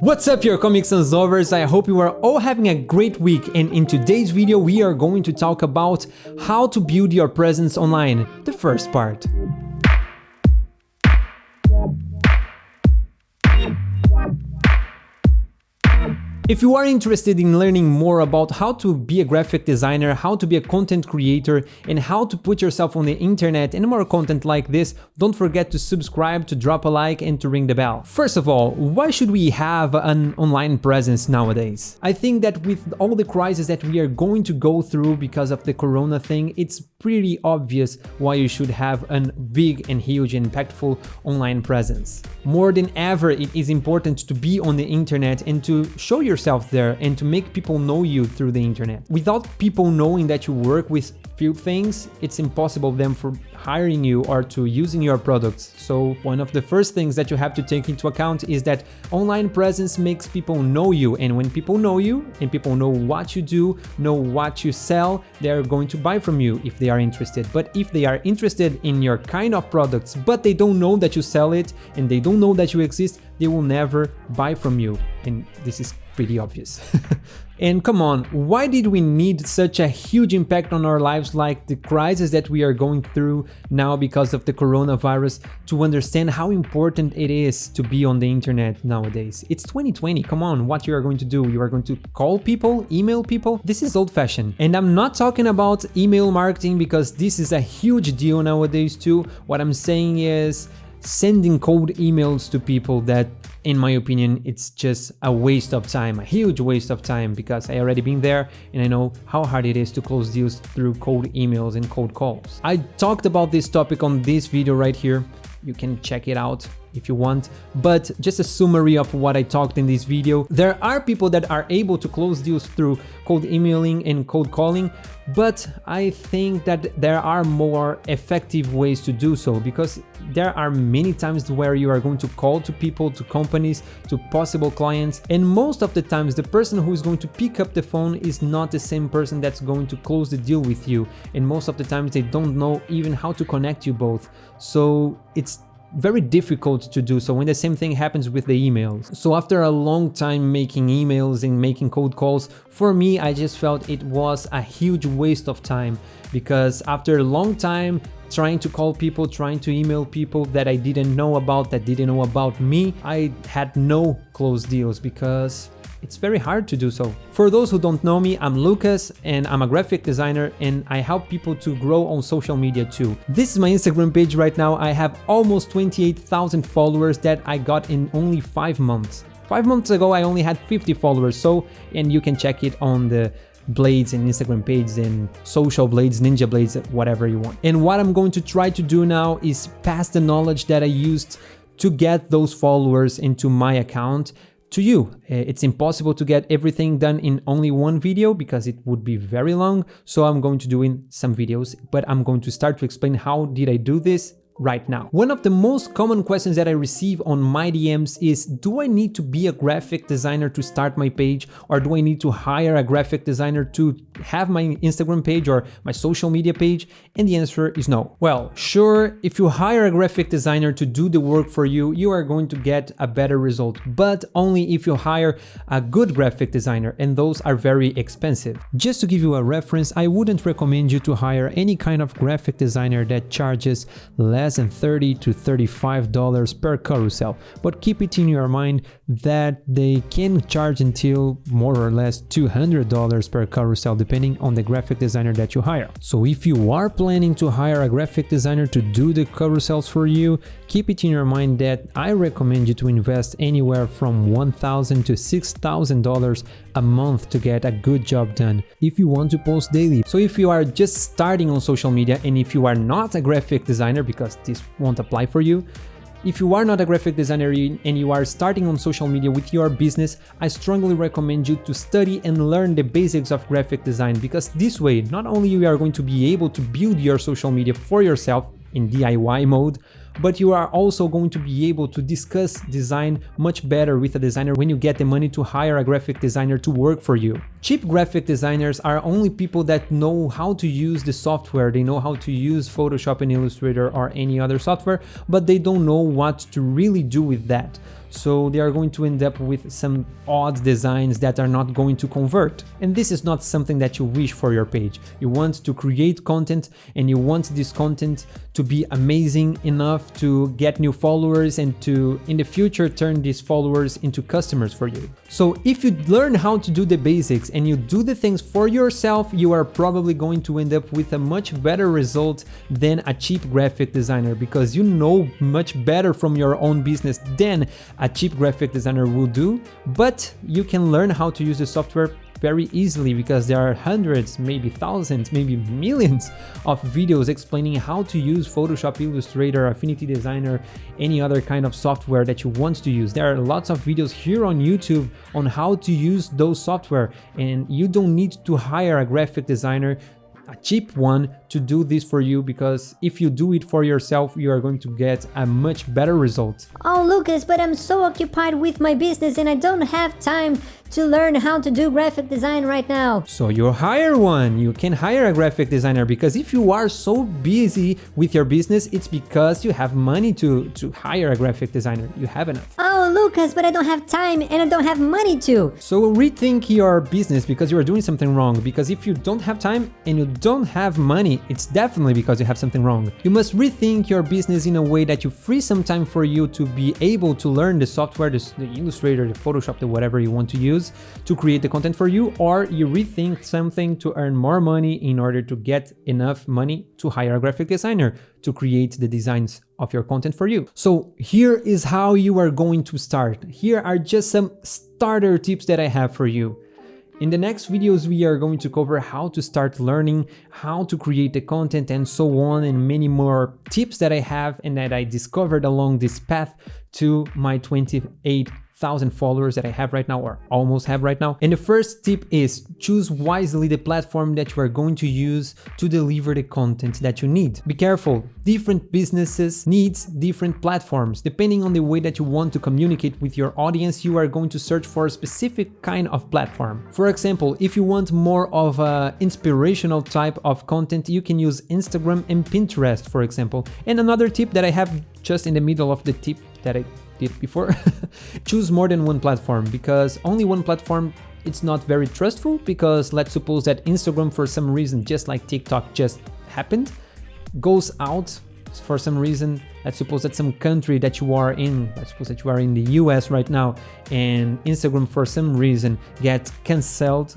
What's up, your Comic Sans lovers? I hope you are all having a great week, and in today's video we are going to talk about how to build your presence online, the first part. If you are interested in learning more about how to be a graphic designer, how to be a content creator, and how to put yourself on the internet and more content like this, don't forget to subscribe, to drop a like, and to ring the bell. First of all, why should we have an online presence nowadays? I think that with all the crises that we are going to go through because of the corona thing, it's pretty obvious why you should have a big and huge impactful online presence. More than ever, it is important to be on the internet and to show yourself there and to make people know you through the internet. Without people knowing that you work with few things, it's impossible them for hiring you or to using your products. So one of the first things that you have to take into account is that online presence makes people know you, and when people know you and people know what you do, know what you sell, they are going to buy from you if they are interested. But if they are interested in your kind of products but they don't know that you sell it and they don't know that you exist, they will never buy from you, and this is pretty obvious. And come on, why did we need such a huge impact on our lives like the crisis that we are going through now because of the coronavirus to understand how important it is to be on the internet nowadays? It's 2020, come on, what you are going to do? You are going to call people, email people? This is old-fashioned. And I'm not talking about email marketing because this is a huge deal nowadays too. What I'm saying is sending cold emails to people that, in my opinion, it's just a waste of time, a huge waste of time, because I already been there and I know how hard it is to close deals through cold emails and cold calls. I talked about this topic on this video right here. You can check it out if you want, but just a summary of what I talked in this video. There are people that are able to close deals through cold emailing and cold calling, but I think that there are more effective ways to do so, because there are many times where you are going to call to people, to companies, to possible clients, and most of the times the person who is going to pick up the phone is not the same person that's going to close the deal with you, and most of the times they don't know even how to connect you both, so it's very difficult to do so when the same thing happens with the emails. So after a long time making emails and making cold calls, for me, I just felt it was a huge waste of time, because after a long time trying to call people, trying to email people that I didn't know about, that didn't know about me, I had no closed deals because it's very hard to do so. For those who don't know me, I'm Lucas and I'm a graphic designer, and I help people to grow on social media too. This is my Instagram page right now. I have almost 28,000 followers that I got in only 5 months. 5 months ago, I only had 50 followers. So, and you can check it on the Blades and Instagram page and Social Blades, Ninja Blades, whatever you want. And what I'm going to try to do now is pass the knowledge that I used to get those followers into my account to you. It's impossible to get everything done in only one video because it would be very long, so I'm going to do in some videos, but I'm going to start to explain how did I do this right now. One of the most common questions that I receive on my DMs is, do I need to be a graphic designer to start my page, or do I need to hire a graphic designer to have my Instagram page or my social media page? And the answer is no. Well, sure, if you hire a graphic designer to do the work for you, you are going to get a better result, but only if you hire a good graphic designer, and those are very expensive. Just to give you a reference, I wouldn't recommend you to hire any kind of graphic designer that charges less than $30 to $35 per carousel, but keep it in your mind that they can charge until more or less $200 per carousel depending on the graphic designer that you hire. So if you are planning to hire a graphic designer to do the carousels for you, keep it in your mind that I recommend you to invest anywhere from $1,000 to $6,000 a month to get a good job done if you want to post daily. So if you are just starting on social media, and if you are not a graphic designer, because this won't apply for you, if you are not a graphic designer and you are starting on social media with your business, I strongly recommend you to study and learn the basics of graphic design, because this way, not only you are going to be able to build your social media for yourself in DIY mode, but you are also going to be able to discuss design much better with a designer when you get the money to hire a graphic designer to work for you. Cheap graphic designers are only people that know how to use the software, they know how to use Photoshop and Illustrator or any other software, but they don't know what to really do with that. so they are going to end up with some odd designs that are not going to convert. And this is not something that you wish for your page. You want to create content, and you want this content to be amazing enough to get new followers and to, in the future, turn these followers into customers for you. So if you learn how to do the basics and you do the things for yourself, you are probably going to end up with a much better result than a cheap graphic designer, because you know much better from your own business than a cheap graphic designer will do. But you can learn how to use the software very easily, because there are hundreds, maybe thousands, maybe millions of videos explaining how to use Photoshop, Illustrator, Affinity Designer, any other kind of software that you want to use. There are lots of videos here on YouTube on how to use those software, and you don't need to hire a graphic designer, a cheap one, to do this for you, because if you do it for yourself, you are going to get a much better result. Oh, Lucas, but I'm so occupied with my business and I don't have time to learn how to do graphic design right now. So you hire one. You can hire a graphic designer, because if you are so busy with your business, it's because you have money to hire a graphic designer. You have enough. Oh, Lucas, but I don't have time and I don't have money to. So rethink your business, because you are doing something wrong. Because if you don't have time and you don't have money, it's definitely because you have something wrong. You must rethink your business in a way that you free some time for you to be able to learn the software, the Illustrator, the Photoshop, the whatever you want to use to create the content for you, or you rethink something to earn more money in order to get enough money to hire a graphic designer to create the designs of your content for you. So here is how you are going to start. Here are just some starter tips that I have for you. In the next videos, we are going to cover how to start learning, how to create the content, and so on, and many more tips that I have and that I discovered along this path to my 28,000 followers that I have right now, or almost have right now. And the first tip is choose wisely the platform that you are going to use to deliver the content that you need. Be careful, different businesses needs different platforms. Depending on the way that you want to communicate with your audience, you are going to search for a specific kind of platform. For example, if you want more of an inspirational type of content, you can use Instagram and Pinterest, for example. And another tip that I have just in the middle of the tip that I did before, choose more than one platform, because only one platform, it's not very trustful. Because let's suppose that Instagram, for some reason, just like TikTok just happened, goes out for some reason. Let's suppose that some country that you are in, let's suppose that you are in the US right now, and Instagram for some reason get cancelled,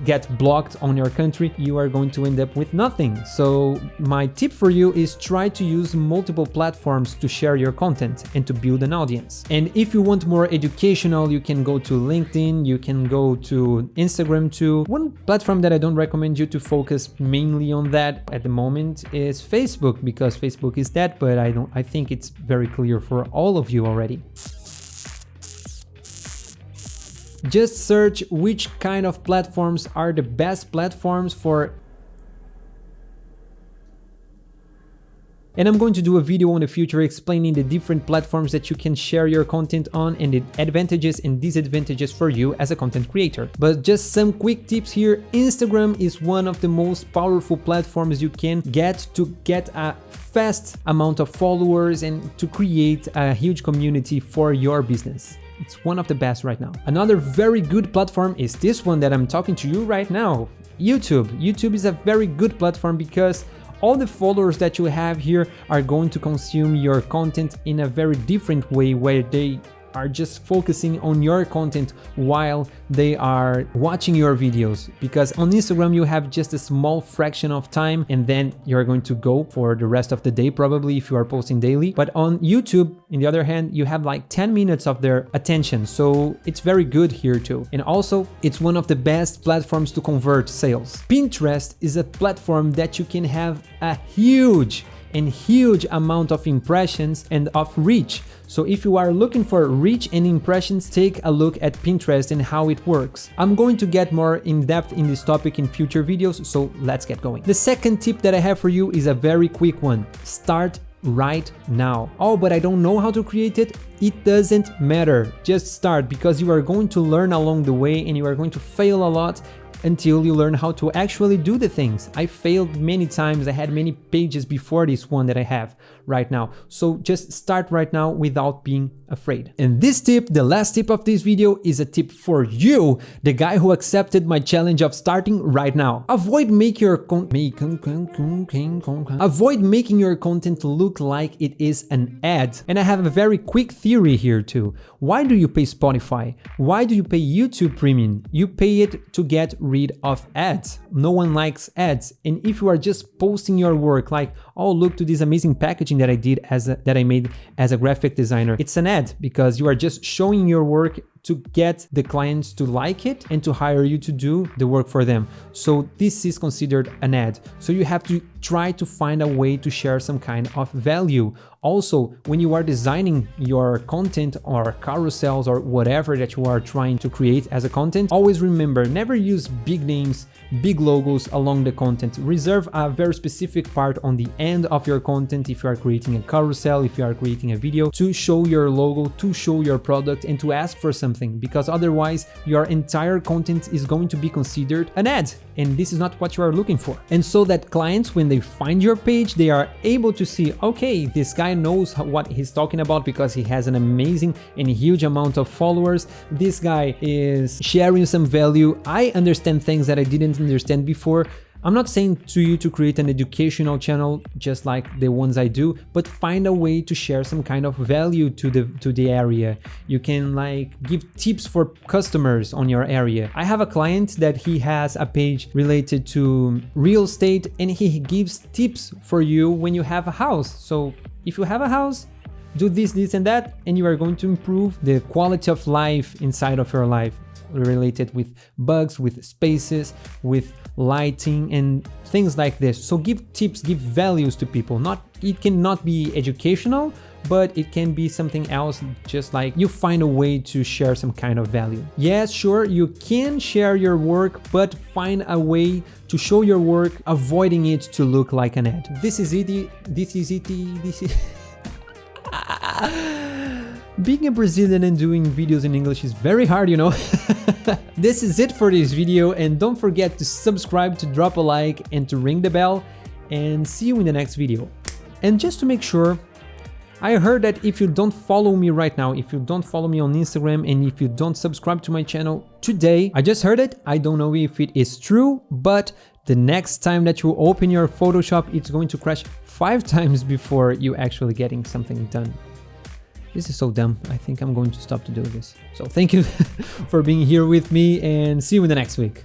get blocked on your country, you are going to end up with nothing. So my tip for you is try to use multiple platforms to share your content and to build an audience. And if you want more educational, you can go to LinkedIn, you can go to Instagram too. One platform that I don't recommend you to focus mainly on that at the moment is Facebook, because Facebook is dead, but I think it's very clear for all of you already. Just search which kind of platforms are the best platforms for. And I'm going to do a video in the future explaining the different platforms that you can share your content on and the advantages and disadvantages for you as a content creator. But just some quick tips here. Instagram is one of the most powerful platforms you can get to get a fast amount of followers and to create a huge community for your business. It's one of the best right now. Another very good platform is this one that I'm talking to you right now, YouTube. YouTube is a very good platform because all the followers that you have here are going to consume your content in a very different way, where they are just focusing on your content while they are watching your videos. Because on Instagram you have just a small fraction of time and then you're going to go for the rest of the day probably if you are posting daily. But on YouTube, on the other hand, you have like 10 minutes of their attention, so it's very good here too. And also it's one of the best platforms to convert sales. Pinterest is a platform that you can have a huge amount of impressions and of reach. So if you are looking for reach and impressions, take a look at Pinterest and how it works. I'm going to get more in depth in this topic in future videos, so let's get going. The second tip that I have for you is a very quick one. Start right now. Oh, but I don't know how to create it. It doesn't matter. Just start, because you are going to learn along the way and you are going to fail a lot until you learn how to actually do the things. I failed many times. I had many pages before this one that I have. right now. So just start right now without being afraid. And this tip, the last tip of this video, is a tip for you, the guy who accepted my challenge of starting right now. Avoid making your content look like it is an ad. And I have a very quick theory here too. Why do you pay Spotify? Why do you pay YouTube Premium? You pay it to get rid of ads. No one likes ads. And if you are just posting your work like, oh, look to this amazing packaging that I made as a graphic designer, it's an ad because you are just showing your work to get the clients to like it and to hire you to do the work for them. So this is considered an ad. So you have to try to find a way to share some kind of value. Also, when you are designing your content or carousels or whatever that you are trying to create as a content, always remember, never use big names, big logos along the content. Reserve a very specific part on the end of your content if you are creating a carousel, if you are creating a video, to show your logo, to show your product, and to ask for something, because otherwise your entire content is going to be considered an ad, and this is not what you are looking for. And so that clients, when they find your page, they are able to see, okay, this guy knows what he's talking about because he has an amazing and huge amount of followers. This guy is sharing some value. I understand things that I didn't understand before. I'm not saying to you to create an educational channel just like the ones I do, but find a way to share some kind of value to the area. You can like give tips for customers on your area. I have a client that he has a page related to real estate, and he gives tips for you when you have a house. So if you have a house, do this, this and that, and you are going to improve the quality of life inside of your life, related with bugs, with spaces, with lighting and things like this. So give tips, give values to people. It cannot be educational, but it can be something else, just like you find a way to share some kind of value. Yes, sure, you can share your work, but find a way to show your work, avoiding it to look like an ad. This is it. Being a Brazilian and doing videos in English is very hard, you know. This is it for this video, and don't forget to subscribe, to drop a like, and to ring the bell, and see you in the next video. And just to make sure, I heard that if you don't follow me right now, if you don't follow me on Instagram, and if you don't subscribe to my channel today, I just heard it, I don't know if it is true, but the next time that you open your Photoshop, it's going to crash 5 times before you actually getting something done. This is so dumb. I think I'm going to stop to do this. So thank you for being here with me, and see you in the next week.